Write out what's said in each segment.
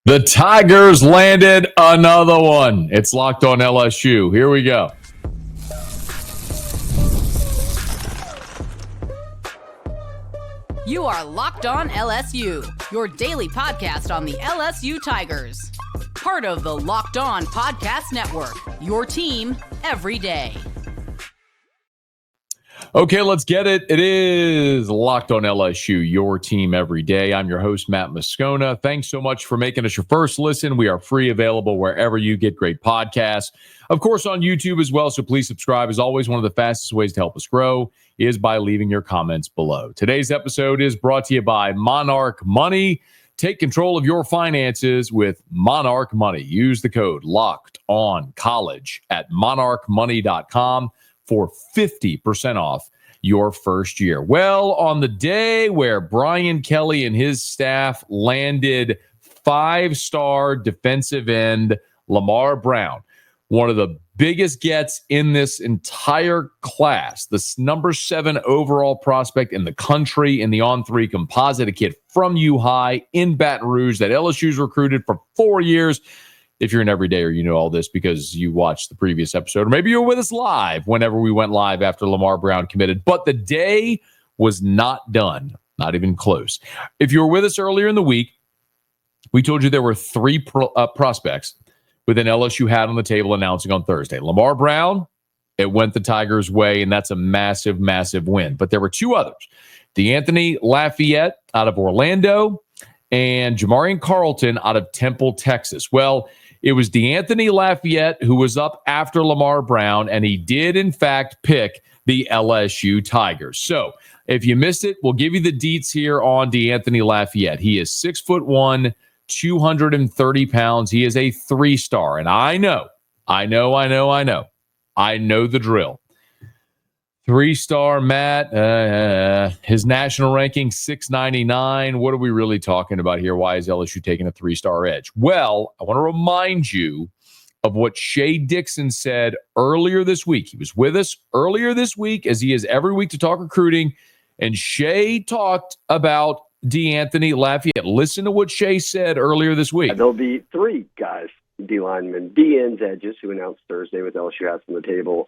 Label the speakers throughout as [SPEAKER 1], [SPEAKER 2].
[SPEAKER 1] The Tigers landed another one. It's Locked On LSU. Here we go.
[SPEAKER 2] You are Locked On LSU, your daily podcast on the LSU Tigers. Part of the Locked On Podcast Network, your team every day.
[SPEAKER 1] Okay, let's get it. It is Locked On LSU, your team every day. I'm your host, Matt Moscona. Thanks so much for making us your first listen. We are free, available wherever you get great podcasts. Of course, on YouTube as well, so please subscribe. As always, one of the fastest ways to help us grow is by leaving your comments below. Today's episode is brought to you by Monarch Money. Take control of your finances with Monarch Money. Use the code LOCKEDONCollege at monarchmoney.com for 50% off your first year. Well, on the day where Brian Kelly and his staff landed five-star defensive end Lamar Brown, one of the biggest gets in this entire class, the number 7 overall prospect in the country in the on-3 composite, a kid from U-High in Baton Rouge that LSU's recruited for 4 years. If you're an everydayer, you know all this because you watched the previous episode, or maybe you were with us live whenever we went live after Lamar Brown committed. But the day was not done, not even close. If you were with us earlier in the week, we told you there were 3 prospects with an LSU hat on the table announcing on Thursday. Lamar Brown, it went the Tigers' way, and that's a massive, massive win. But there were 2 others. DeAnthony Lafayette out of Orlando and Jamarian Carlton out of Temple, Texas. Well, it was DeAnthony Lafayette who was up after Lamar Brown, and he did, in fact, pick the LSU Tigers. So if you missed it, we'll give you the deets here on DeAnthony Lafayette. He is 6'1", 230 pounds. He is a 3-star, and I know the drill. 3-star Matt, his national ranking 699. What are we really talking about here? Why is LSU taking a 3-star edge? Well, I want to remind you of what Shea Dixon said earlier this week. He was with us earlier this week, as he is every week, to talk recruiting, and Shea talked about DeAnthony Lafayette. Listen to what Shea said earlier this week.
[SPEAKER 3] There'll be 3 guys, D linemen, DNs, edges, who announced Thursday with LSU hats on the table.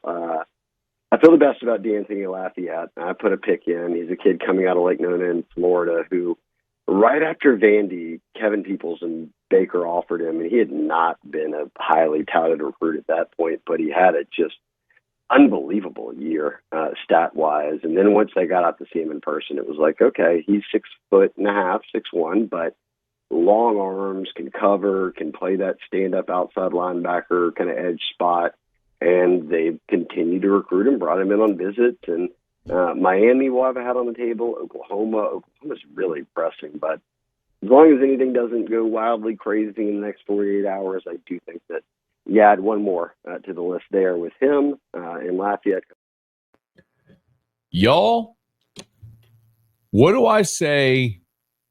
[SPEAKER 3] I feel the best about DeAnthony Lafayette. I put a pick in. He's a kid coming out of Lake Nona in Florida who, right after Vandy, Kevin Peoples and Baker offered him, and he had not been a highly touted recruit at that point, but he had a just unbelievable year stat-wise. And then once they got out to see him in person, it was like, okay, he's 6'5", 6'1", but long arms, can cover, can play that stand-up outside linebacker kind of edge spot. And they've continued to recruit him, brought him in on visits. And Miami will have a hat on the table. Oklahoma's really pressing. But as long as anything doesn't go wildly crazy in the next 48 hours, I do think that you add one more to the list there with him and Lafayette.
[SPEAKER 1] Y'all, what do I say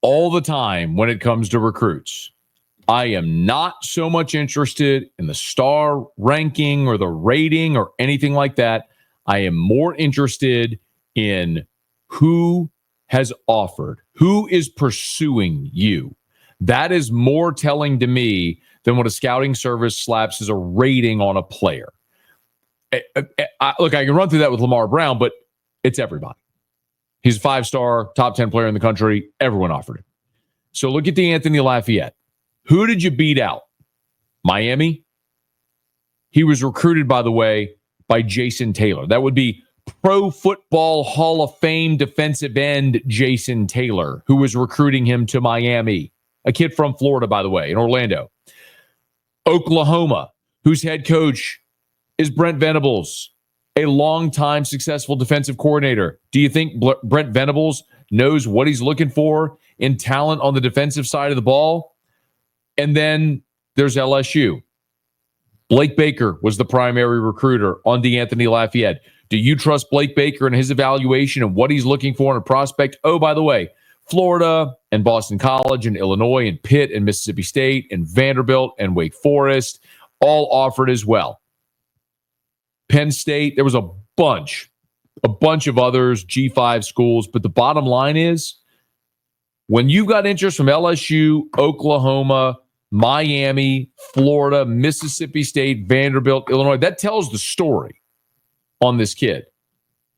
[SPEAKER 1] all the time when it comes to recruits? I am not so much interested in the star ranking or the rating or anything like that. I am more interested in who has offered, who is pursuing you. That is more telling to me than what a scouting service slaps as a rating on a player. Look, I can run through that with Lamar Brown, but it's everybody. He's a 5-star, top 10 player in the country. Everyone offered him. So look at DeAnthony Lafayette. Who did you beat out? Miami? He was recruited, by the way, by Jason Taylor. That would be Pro Football Hall of Fame defensive end Jason Taylor, who was recruiting him to Miami. A kid from Florida, by the way, in Orlando. Oklahoma, whose head coach is Brent Venables, a longtime successful defensive coordinator. Do you think Brent Venables knows what he's looking for in talent on the defensive side of the ball? And then there's LSU. Blake Baker was the primary recruiter on DeAnthony Lafayette. Do you trust Blake Baker and his evaluation and what he's looking for in a prospect? Oh, by the way, Florida and Boston College and Illinois and Pitt and Mississippi State and Vanderbilt and Wake Forest all offered as well. Penn State, there was a bunch of others, G5 schools. But the bottom line is, when you've got interest from LSU, Oklahoma, Miami, Florida, Mississippi State, Vanderbilt, Illinois. That tells the story on this kid.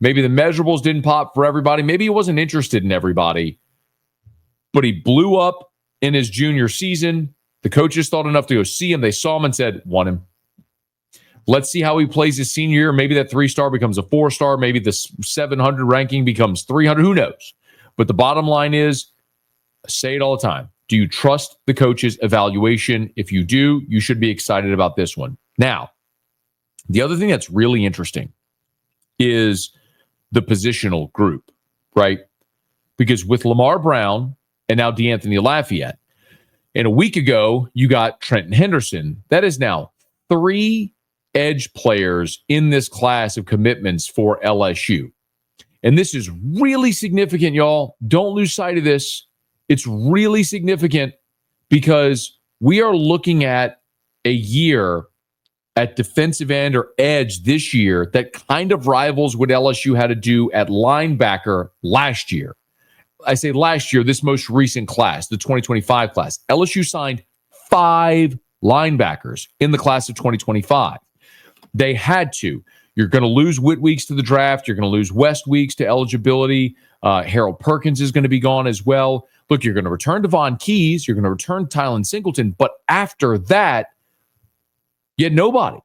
[SPEAKER 1] Maybe the measurables didn't pop for everybody. Maybe he wasn't interested in everybody, but he blew up in his junior season. The coaches thought enough to go see him. They saw him and said, want him. Let's see how he plays his senior year. Maybe that 3-star becomes a 4-star. Maybe the 700 ranking becomes 300. Who knows? But the bottom line is, I say it all the time. Do you trust the coach's evaluation? If you do, you should be excited about this one. Now, the other thing that's really interesting is the positional group, right? Because with Lamar Brown and now DeAnthony Lafayette, and a week ago, you got Trenton Henderson. That is now 3 edge players in this class of commitments for LSU. And this is really significant, y'all. Don't lose sight of this. It's really significant because we are looking at a year at defensive end or edge this year that kind of rivals what LSU had to do at linebacker last year. I say last year, this most recent class, the 2025 class. LSU signed 5 linebackers in the class of 2025. They had to. You're going to lose Whit Weeks to the draft. You're going to lose West Weeks to eligibility. Harold Perkins is going to be gone as well. Look, you're going to return Devon Keys. You're going to return Tylen Singleton. But after that, you had nobody.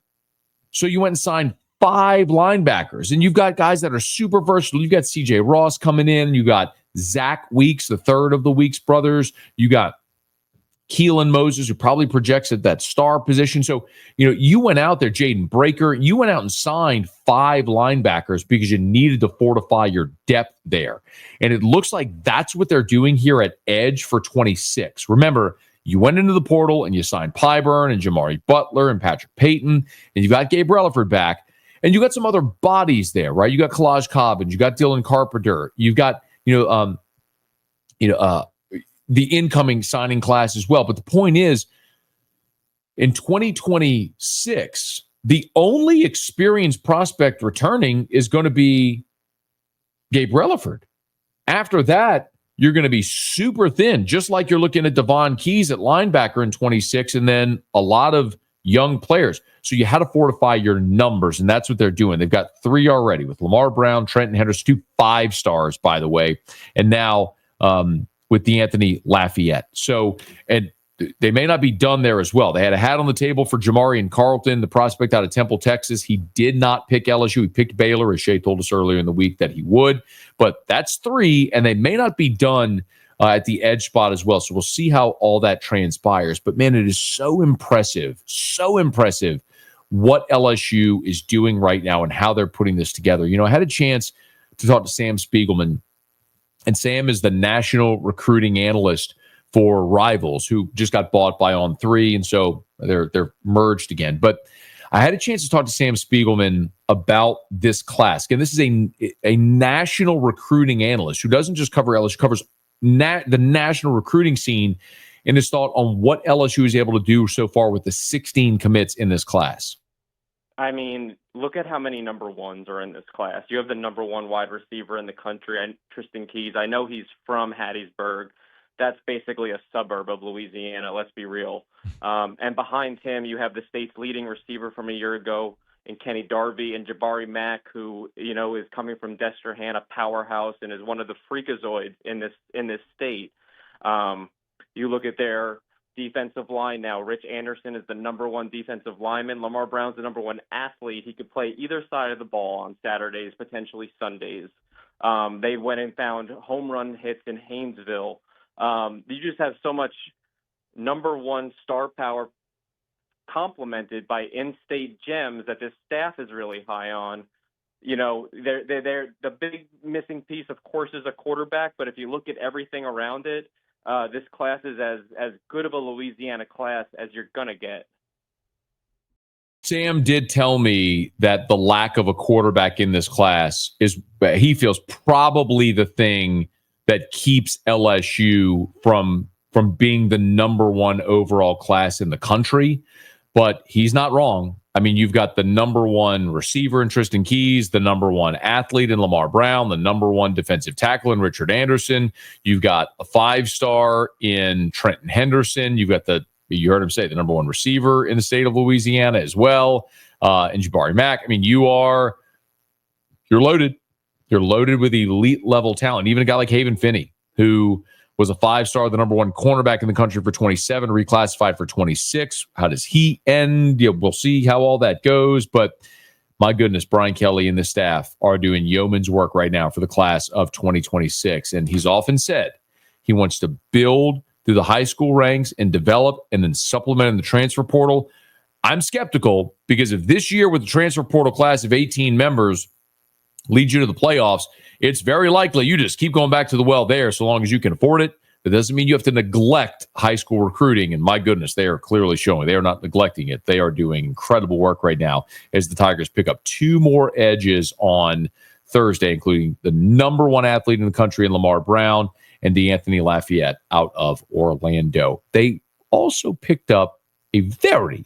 [SPEAKER 1] So you went and signed 5 linebackers. And you've got guys that are super versatile. You've got C.J. Ross coming in. You got Zach Weeks, the third of the Weeks brothers. You got Keelan Moses, who probably projects at that star position. So, you went out there, Jaden Breaker, you went out and signed 5 linebackers because you needed to fortify your depth there. And it looks like that's what they're doing here at edge for 26. Remember, you went into the portal and you signed Pyburn and Jamari Butler and Patrick Payton, and you got Gabe Relaford back, and you got some other bodies there, right? You got Kalaj Cobbins, you got Dylan Carpenter, you've got, the incoming signing class as well. But the point is, in 2026, the only experienced prospect returning is going to be Gabe Relaford. After that, you're going to be super thin, just like you're looking at Devon Keys at linebacker in 26, and then a lot of young players. So you had to fortify your numbers, and that's what they're doing. They've got 3 already with Lamar Brown, Trenton Henderson, 2 5-stars, by the way, and now with DeAnthony Lafayette. So, and they may not be done there as well. They had a hat on the table for Jamarian Carlton, the prospect out of Temple, Texas. He did not pick LSU. He picked Baylor, as Shea told us earlier in the week that he would. But that's 3, and they may not be done at the edge spot as well. So we'll see how all that transpires. But, man, it is so impressive what LSU is doing right now and how they're putting this together. I had a chance to talk to Sam Spiegelman, and Sam is the national recruiting analyst for Rivals, who just got bought by On3, and so they're merged again. But I had a chance to talk to Sam Spiegelman about this class. Again, this is a national recruiting analyst who doesn't just cover LSU, covers the national recruiting scene, and his thought on what LSU is able to do so far with the 16 commits in this class.
[SPEAKER 4] I mean, look at how many number 1s are in this class. You have the number 1 wide receiver in the country, and Tristan Keys. I know he's from Hattiesburg. That's basically a suburb of Louisiana, let's be real. And behind him, you have the state's leading receiver from a year ago in Kenny Darby, and Jabari Mack, who, is coming from Destrehan, a powerhouse, and is one of the freakazoids in this state. You look at their defensive line now. Rich Anderson is the number 1 defensive lineman. Lamar Brown's the number 1 athlete. He could play either side of the ball on Saturdays, potentially Sundays. They went and found home run hits in Haynesville. You just have so much number 1 star power complemented by in-state gems that this staff is really high on. They're the big missing piece, of course, is a quarterback. But if you look at everything around it, this class is as good of a Louisiana class as you're going to get.
[SPEAKER 1] Sam did tell me that the lack of a quarterback in this class is, he feels, probably the thing that keeps LSU from being the number 1 overall class in the country. But he's not wrong. I mean, you've got the number 1 receiver in Tristan Keys, the number 1 athlete in Lamar Brown, the number 1 defensive tackle in Richard Anderson. You've got a 5-star in Trenton Henderson. You've got the You heard him say the number one receiver in the state of Louisiana as well. And Jabari Mack. I mean, you're loaded. You're loaded with elite level talent. Even a guy like Haven Finney, who was a 5-star, the number one cornerback in the country for 27, reclassified for 26. How does he end? We'll see how all that goes. But my goodness, Brian Kelly and the staff are doing yeoman's work right now for the class of 2026. And he's often said he wants to build through the high school ranks and develop and then supplement in the transfer portal. I'm skeptical because if this year with the transfer portal class of 18 members leads you to the playoffs, it's very likely you just keep going back to the well there so long as you can afford it. That doesn't mean you have to neglect high school recruiting. And my goodness, they are clearly showing they are not neglecting it. They are doing incredible work right now as the Tigers pick up 2 more edges on Thursday, including the number one athlete in the country in Lamar Brown and DeAnthony Lafayette out of Orlando. They also picked up a very,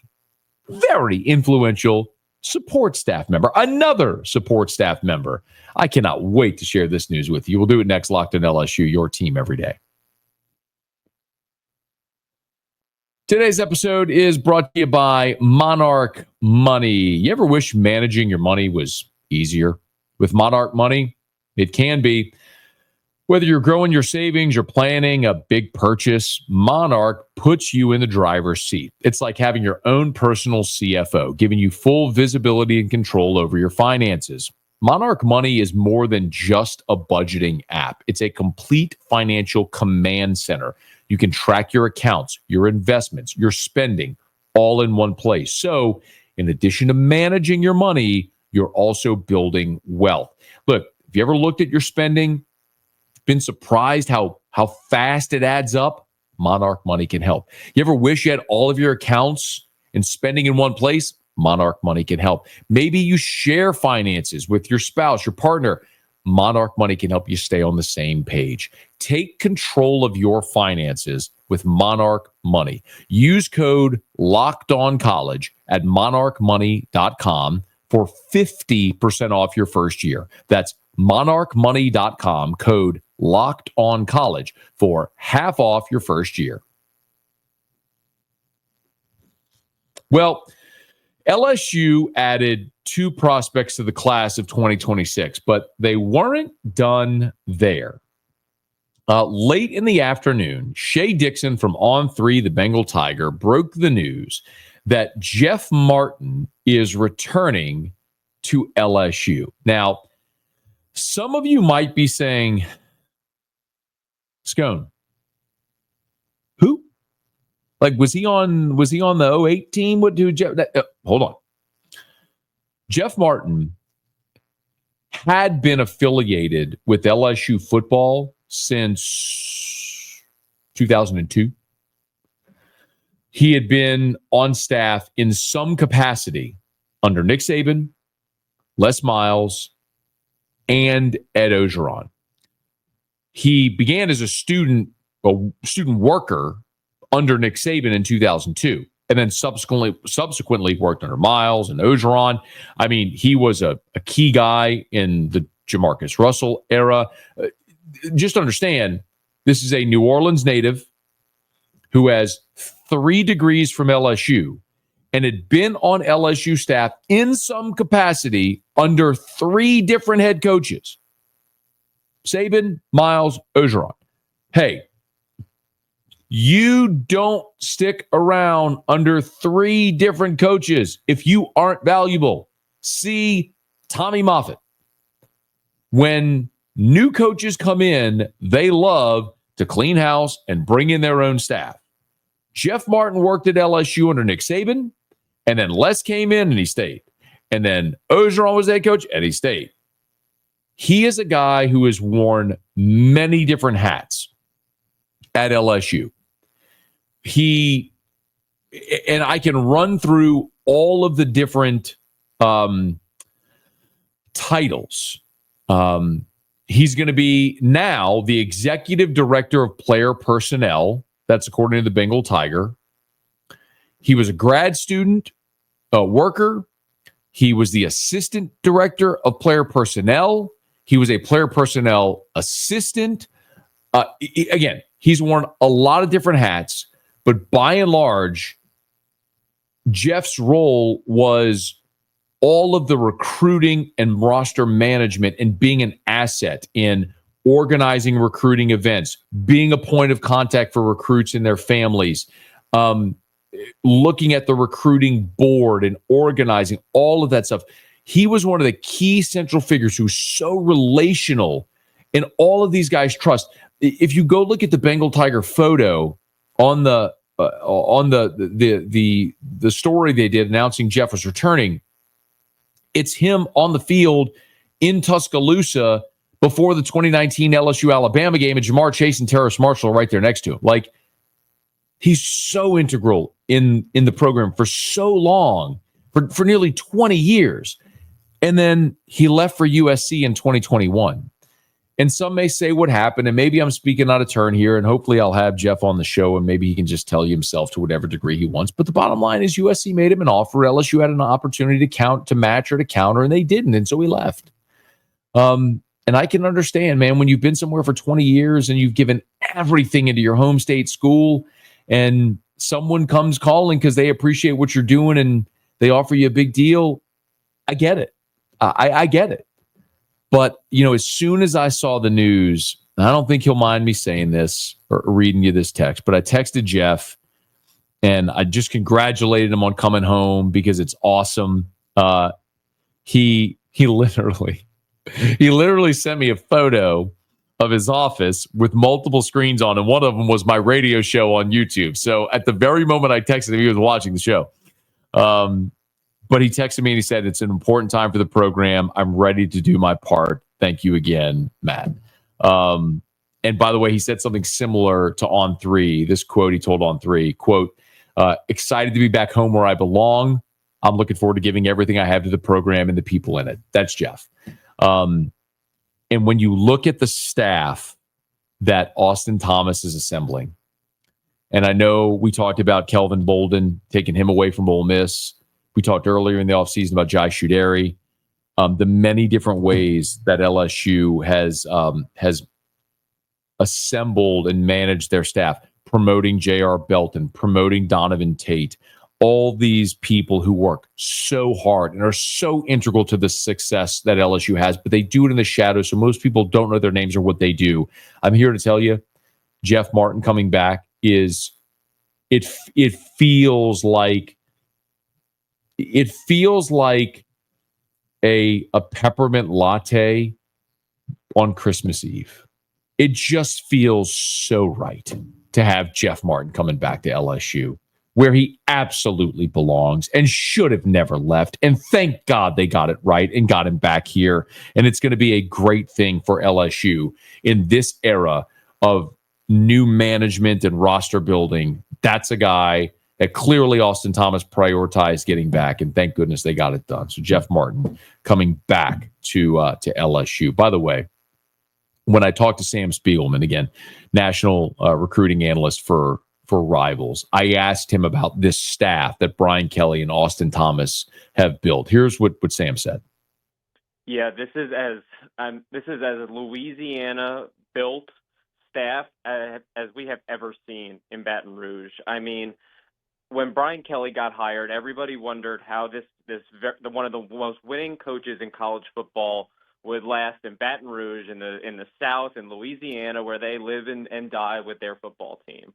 [SPEAKER 1] very influential support staff member, another support staff member. I cannot wait to share this news with you. We'll do it next. Locked on LSU, your team every day. Today's episode is brought to you by Monarch Money. You ever wish managing your money was easier? With Monarch Money, it can be. Whether you're growing your savings or planning a big purchase, Monarch puts you in the driver's seat. It's like having your own personal CFO, giving you full visibility and control over your finances. Monarch Money is more than just a budgeting app. It's a complete financial command center. You can track your accounts, your investments, your spending, all in one place. So, in addition to managing your money, you're also building wealth. Look, if you ever looked at your spending, been surprised how fast it adds up, Monarch Money can help. You ever wish you had all of your accounts and spending in one place? Monarch Money can help. Maybe you share finances with your spouse, your partner. Monarch Money can help you stay on the same page. Take control of your finances with Monarch Money. Use code LOCKEDONCollege at monarchmoney.com for 50% off your first year. That's monarchmoney.com, code LOCKEDONCollege for half off your first year. Well, LSU added 2 prospects to the class of 2026, but they weren't done there. Late in the afternoon, Shea Dixon from On3, the Bengal Tiger, broke the news that Jeff Martin is returning to LSU. Now, some of you might be saying, Scone, who? Like, was he on the 08 team? What do Jeff? Hold on. Jeff Martin had been affiliated with LSU football since 2002. He had been on staff in some capacity under Nick Saban, Les Miles, and Ed Ogeron. He began as a student worker under Nick Saban in 2002, and then subsequently worked under Miles and Ogeron. I mean, he was a key guy in the Jamarcus Russell era. Just understand, this is a New Orleans native who has 3 degrees from LSU and had been on LSU staff in some capacity under 3 different head coaches. Saban, Miles, Ogeron. Hey, you don't stick around under 3 different coaches if you aren't valuable. See Tommy Moffitt. When new coaches come in, they love to clean house and bring in their own staff. Jeff Martin worked at LSU under Nick Saban, and then Les came in and he stayed. And then Ogeron was head coach and he stayed. He is a guy who has worn many different hats at LSU. And I can run through all of the different titles. He's going to be now the executive director of player personnel. That's according to the Bengal Tiger. He was a grad student, a worker. He was the assistant director of player personnel. He was a player personnel assistant. Again, he's worn a lot of different hats, But by and large, Jeff's role was all of the recruiting and roster management and being an asset in organizing recruiting events, being a point of contact for recruits and their families, looking at the recruiting board and organizing all of that stuff. He was one of the key central figures who's so relational, and all of these guys trust. If you go look at the Bengal Tiger photo on the story they did announcing Jeff was returning, it's him on the field in Tuscaloosa before the 2019 LSU Alabama game, and Jamar Chase and Terrace Marshall right there next to him. Like, he's so integral in the program for so long, for nearly 20 years. And then he left for USC in 2021. And some may say what happened, and maybe I'm speaking out of turn here, and hopefully I'll have Jeff on the show, and maybe he can just tell you himself to whatever degree he wants. But the bottom line is USC made him an offer. LSU had an opportunity to match or to counter, and they didn't, and so he left. And I can understand, man, when you've been somewhere for 20 years and you've given everything into your home state school, and someone comes calling because they appreciate what you're doing and they offer you a big deal, I get it. I get it. But, as soon as I saw the news, I don't think he'll mind me saying this or reading you this text, but I texted Jeff and I just congratulated him on coming home because it's awesome. He literally sent me a photo of his office with multiple screens on, and one of them was my radio show on YouTube. So at the very moment I texted him, he was watching the show. But he texted me and he said, it's an important time for the program. I'm ready to do my part. Thank you again, Matt. And by the way, he said something similar to On 3. This quote he told On 3, quote, excited to be back home where I belong. I'm looking forward to giving everything I have to the program and the people in it. That's Jeff. And when you look at the staff that Austin Thomas is assembling, and I know we talked about Kelvin Bolden, taking him away from Ole Miss. We talked earlier in the offseason about Jai Shuderi, the many different ways that LSU has assembled and managed their staff, promoting J.R. Belton, promoting Donovan Tate, all these people who work so hard and are so integral to the success that LSU has, but they do it in the shadows, so most people don't know their names or what they do. I'm here to tell you, Jeff Martin coming back is it feels like a peppermint latte on Christmas Eve. It just feels so right to have Jeff Martin coming back to LSU, where he absolutely belongs and should have never left. And thank God they got it right and got him back here. And it's going to be a great thing for LSU in this era of new management and roster building. That's a guy that clearly Austin Thomas prioritized getting back, and thank goodness they got it done. So Jeff Martin coming back to LSU. By the way, when I talked to Sam Spiegelman, again, national recruiting analyst for Rivals, I asked him about this staff that Brian Kelly and Austin Thomas have built. Here's what Sam said.
[SPEAKER 4] Yeah, this is as Louisiana built staff as we have ever seen in Baton Rouge. I mean, when Brian Kelly got hired, everybody wondered how one of the most winning coaches in college football would last in Baton Rouge in the South in Louisiana, where they live and die with their football team.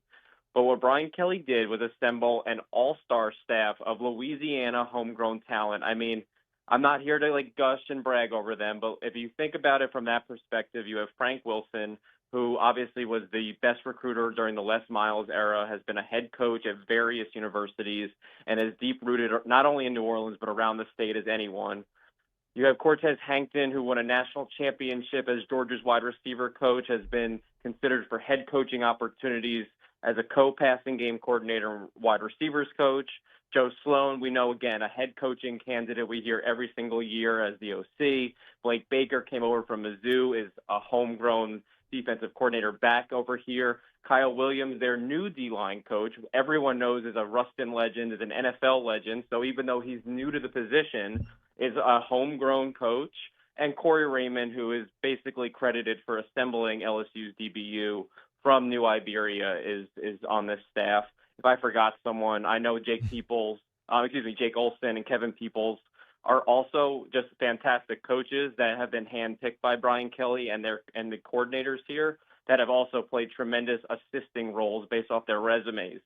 [SPEAKER 4] But what Brian Kelly did was assemble an all-star staff of Louisiana homegrown talent. I mean, I'm not here to gush and brag over them, but if you think about it from that perspective, you have Frank Wilson, who obviously was the best recruiter during the Les Miles era, has been a head coach at various universities, and is deep-rooted not only in New Orleans but around the state as anyone. You have Cortez Hankton, who won a national championship as Georgia's wide receiver coach, has been considered for head coaching opportunities as a co-passing game coordinator and wide receivers coach. Joe Sloan, we know, again, a head coaching candidate we hear every single year as the OC. Blake Baker came over from Mizzou, is a homegrown defensive coordinator back over here. Kyle Williams, their new D-line coach, everyone knows is a Ruston legend, is an NFL legend. So even though he's new to the position, is a homegrown coach. And Corey Raymond, who is basically credited for assembling LSU's DBU from New Iberia, is on this staff. if I forgot someone, I know Jake Olson and Kevin Peoples are also just fantastic coaches that have been handpicked by Brian Kelly and the coordinators here that have also played tremendous assisting roles based off their resumes.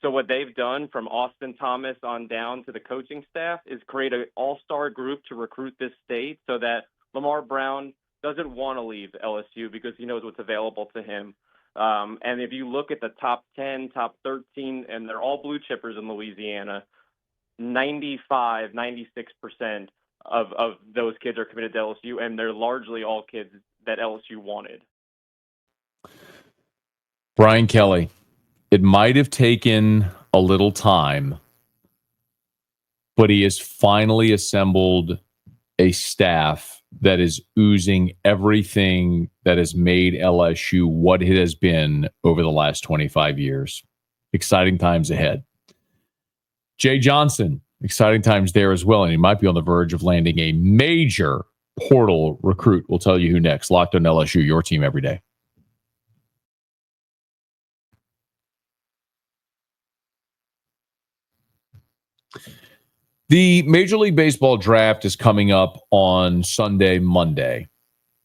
[SPEAKER 4] So what they've done from Austin Thomas on down to the coaching staff is create an all-star group to recruit this state so that Lamar Brown doesn't want to leave LSU because he knows what's available to him. And if you look at the top 10, top 13, and they're all blue chippers in Louisiana, 95, 96% of those kids are committed to LSU, and they're largely all kids that LSU wanted.
[SPEAKER 1] Brian Kelly, it might have taken a little time, but he has finally assembled a staff that is oozing everything that has made LSU what it has been over the last 25 years. Exciting times ahead. Jay Johnson, exciting times there as well, and he might be on the verge of landing a major portal recruit. We'll tell you who next. Locked on LSU, your team every day. The Major League Baseball draft is coming up on Sunday, Monday,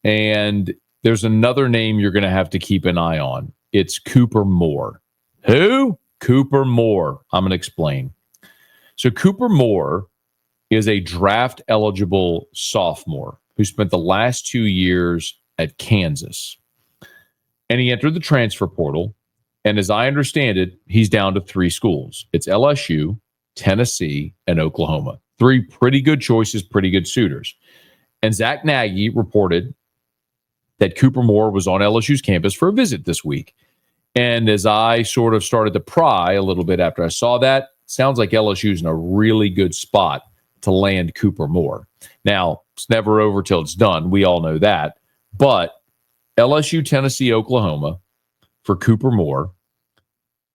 [SPEAKER 1] and there's another name you're going to have to keep an eye on. It's Cooper Moore. Who? Cooper Moore. I'm going to explain. So Cooper Moore is a draft-eligible sophomore who spent the last 2 years at Kansas, and he entered the transfer portal, and as I understand it, he's down to 3 schools. It's LSU, Tennessee, and Oklahoma. 3 pretty good choices, pretty good suitors. And Zach Nagy reported that Cooper Moore was on LSU's campus for a visit this week. And as I sort of started to pry a little bit after I saw that, sounds like LSU's in a really good spot to land Cooper Moore. Now, it's never over till it's done. We all know that. But LSU, Tennessee, Oklahoma for Cooper Moore.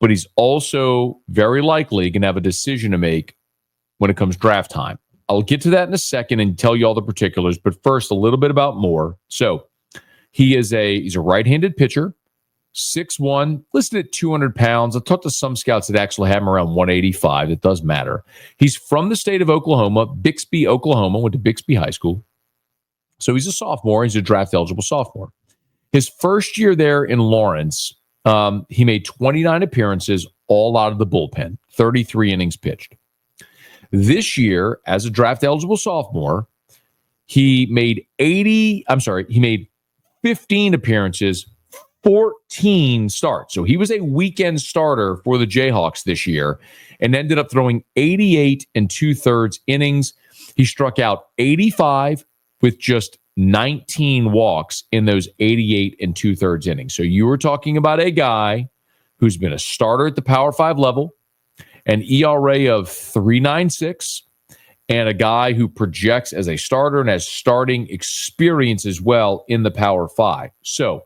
[SPEAKER 1] But he's also very likely going to have a decision to make when it comes draft time. I'll get to that in a second and tell you all the particulars. But first, a little bit about Moore. So he's a right-handed pitcher, 6'1", listed at 200 pounds. I talked to some scouts that actually have him around 185. It does matter. He's from the state of Oklahoma, Bixby, Oklahoma, went to Bixby High School. So he's a sophomore. He's a draft-eligible sophomore. His first year there in Lawrence, he made 29 appearances, all out of the bullpen, 33 innings pitched. This year, as a draft-eligible sophomore, he made 15 appearances, 14 starts. So he was a weekend starter for the Jayhawks this year and ended up throwing 88 2/3 innings. He struck out 85 with just 19 walks in those 88 2/3 innings. So you were talking about a guy who's been a starter at the Power 5 level, an ERA of 3.96, and a guy who projects as a starter and has starting experience as well in the Power 5. So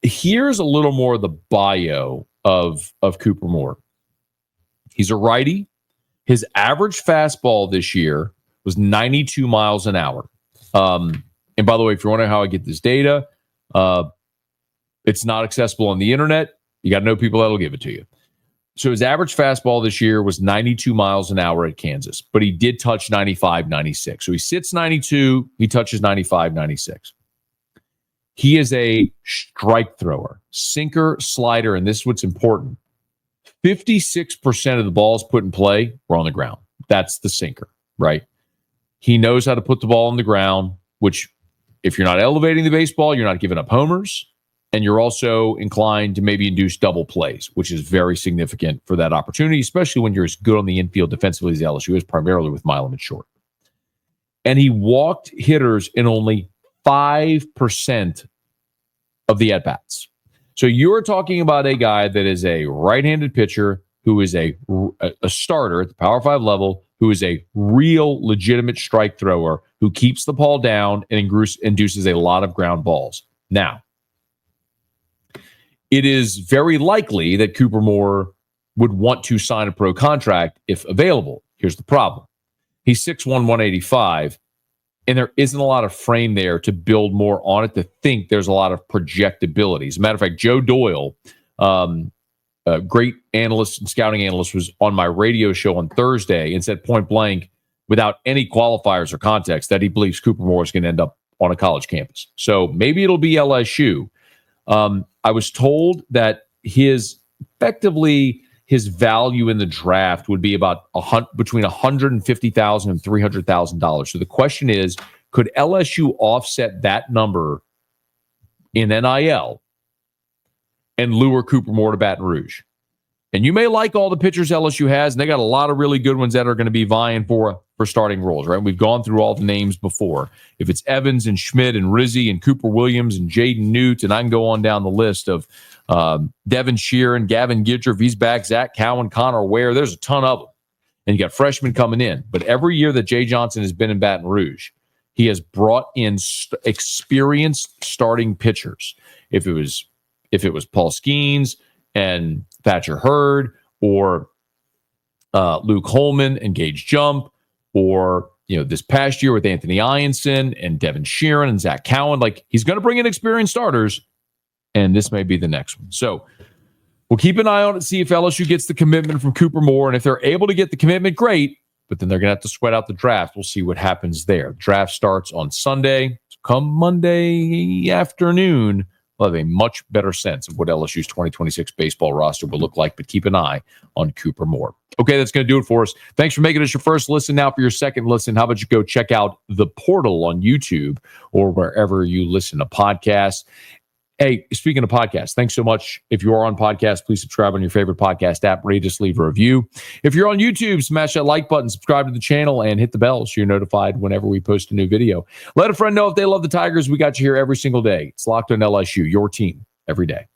[SPEAKER 1] here's a little more of the bio of Cooper Moore. He's a righty. His average fastball this year was 92 miles an hour. And by the way, if you're wondering how I get this data, it's not accessible on the internet. You got to know people that'll give it to you. So his average fastball this year was 92 miles an hour at Kansas, but he did touch 95, 96. So he sits 92, he touches 95, 96. He is a strike thrower, sinker, slider, and this is what's important. 56% of the balls put in play were on the ground. That's the sinker, right? He knows how to put the ball on the ground, which if you're not elevating the baseball, you're not giving up homers, and you're also inclined to maybe induce double plays, which is very significant for that opportunity, especially when you're as good on the infield defensively as LSU is, primarily with Milam and short. And he walked hitters in only 5% of the at-bats. So you're talking about a guy that is a right-handed pitcher who is a starter at the Power 5 level, who is a real legitimate strike thrower, who keeps the ball down and induces a lot of ground balls. Now, it is very likely that Cooper Moore would want to sign a pro contract if available. Here's the problem. He's 6'1", 185, and there isn't a lot of frame there to build more on it, to think there's a lot of projectability. As a matter of fact, Joe Doyle great analyst and scouting analyst, was on my radio show on Thursday and said point blank, without any qualifiers or context, that he believes Cooper Moore is going to end up on a college campus. So maybe it'll be LSU. I was told that his value in the draft would be about between $150,000 and $300,000. So the question is, could LSU offset that number in NIL and lure Cooper Moore to Baton Rouge? And you may like all the pitchers LSU has, and they got a lot of really good ones that are going to be vying for starting roles, right? We've gone through all the names before. If it's Evans and Schmidt and Rizzi and Cooper Williams and Jaden Newt, and I can go on down the list of Devin Sheeran, Gavin Gidger, if he's back, Zach Cowan, Connor Ware, there's a ton of them. And you got freshmen coming in. But every year that Jay Johnson has been in Baton Rouge, he has brought in experienced starting pitchers. If it was Paul Skeens and Thatcher Hurd, or Luke Holman and Gage Jump, or this past year with Anthony Ianson and Devin Sheeran and Zach Cowan, like, he's going to bring in experienced starters, and this may be the next one. So we'll keep an eye on it, see if LSU gets the commitment from Cooper Moore, and if they're able to get the commitment, great. But then they're going to have to sweat out the draft. We'll see what happens there. Draft starts on Sunday. So come Monday afternoon, we'll have a much better sense of what LSU's 2026 baseball roster will look like, but keep an eye on Cooper Moore. Okay, that's going to do it for us. Thanks for making us your first listen. Now for your second listen, how about you go check out The Portal on YouTube or wherever you listen to podcasts. Hey, speaking of podcasts, thanks so much. If you are on podcasts, please subscribe on your favorite podcast app. Rate us, leave a review. If you're on YouTube, smash that like button, subscribe to the channel, and hit the bell so you're notified whenever we post a new video. Let a friend know if they love the Tigers. We got you here every single day. It's Locked on LSU, your team every day.